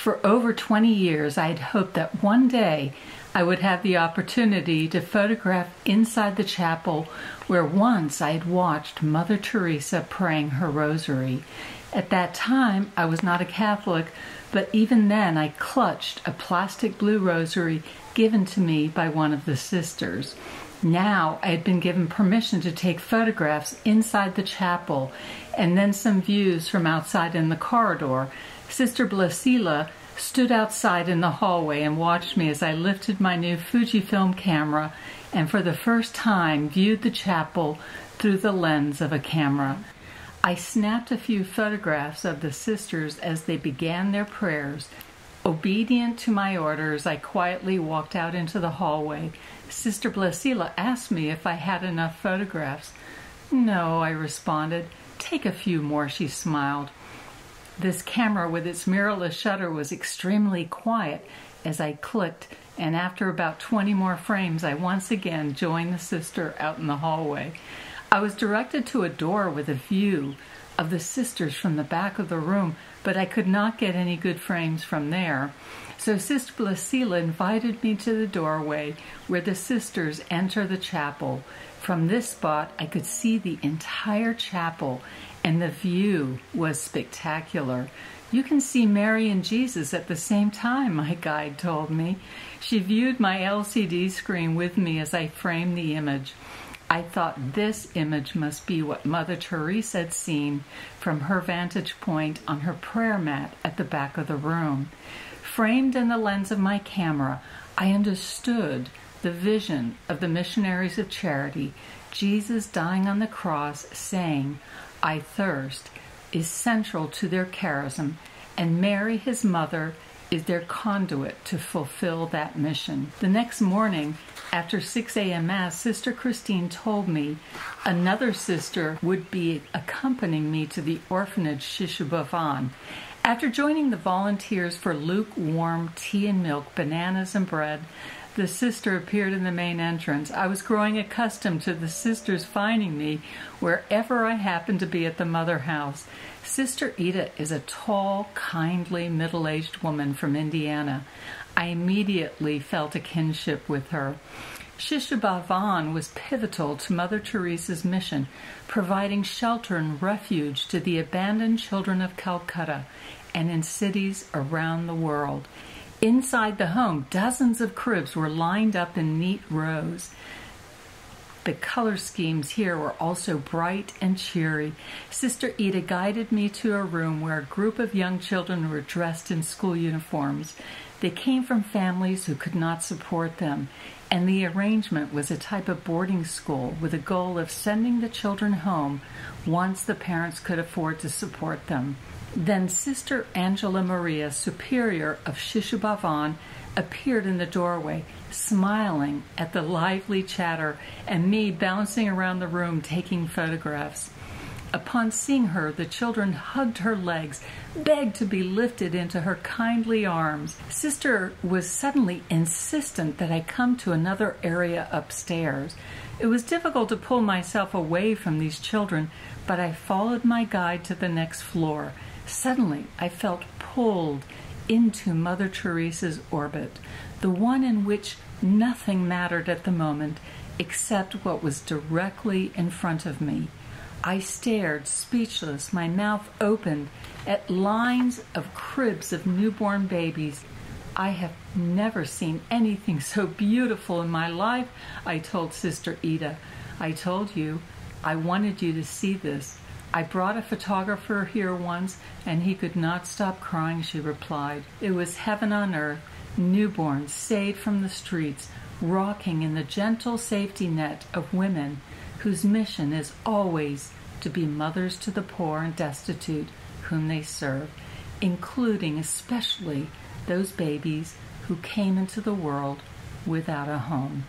For over 20 years, I had hoped that one day I would have the opportunity to photograph inside the chapel where once I had watched Mother Teresa praying her rosary. At that time, I was not a Catholic, but even then I clutched a plastic blue rosary given to me by one of the sisters. Now I had been given permission to take photographs inside the chapel and then some views from outside in the corridor. Sister Blasila stood outside in the hallway and watched me as I lifted my new Fujifilm camera and for the first time viewed the chapel through the lens of a camera. I snapped a few photographs of the sisters as they began their prayers. Obedient to my orders, I quietly walked out into the hallway. Sister Blasila asked me if I had enough photographs. "No," I responded. "Take a few more," she smiled. This camera with its mirrorless shutter was extremely quiet as I clicked, and after about 20 more frames, I once again joined the sister out in the hallway. I was directed to a door with a view of the sisters from the back of the room, but I could not get any good frames from there. So Sister Blasila invited me to the doorway where the sisters enter the chapel. From this spot, I could see the entire chapel, and the view was spectacular. "You can see Mary and Jesus at the same time," my guide told me. She viewed my LCD screen with me as I framed the image. I thought this image must be what Mother Teresa had seen from her vantage point on her prayer mat at the back of the room. Framed in the lens of my camera, I understood the vision of the missionaries of charity, Jesus dying on the cross, saying, "I thirst," is central to their charism, and Mary, his mother, is their conduit to fulfill that mission. The next morning, after 6 a.m. Mass, Sister Christine told me another sister would be accompanying me to the orphanage Shishubavan. After joining the volunteers for lukewarm tea and milk, bananas and bread, the sister appeared in the main entrance. I was growing accustomed to the sisters finding me wherever I happened to be at the Mother House. Sister Ida is a tall, kindly, middle-aged woman from Indiana. I immediately felt a kinship with her. Shishubavan was pivotal to Mother Teresa's mission, providing shelter and refuge to the abandoned children of Calcutta and in cities around the world. Inside the home, dozens of cribs were lined up in neat rows. The color schemes here were also bright and cheery. Sister Ida guided me to a room where a group of young children were dressed in school uniforms. They came from families who could not support them, and the arrangement was a type of boarding school with a goal of sending the children home once the parents could afford to support them. Then Sister Angela Maria, superior of Shishubavan, appeared in the doorway, smiling at the lively chatter and me bouncing around the room taking photographs. Upon seeing her, the children hugged her legs, begged to be lifted into her kindly arms. Sister was suddenly insistent that I come to another area upstairs. It was difficult to pull myself away from these children, but I followed my guide to the next floor. Suddenly, I felt pulled into Mother Teresa's orbit, the one in which nothing mattered at the moment except what was directly in front of me. I stared, speechless, my mouth opened, at lines of cribs of newborn babies. "I have never seen anything so beautiful in my life," I told Sister Ida. "I told you, I wanted you to see this. I brought a photographer here once, and he could not stop crying," she replied. It was heaven on earth, newborns saved from the streets, rocking in the gentle safety net of women whose mission is always to be mothers to the poor and destitute whom they serve, including especially those babies who came into the world without a home.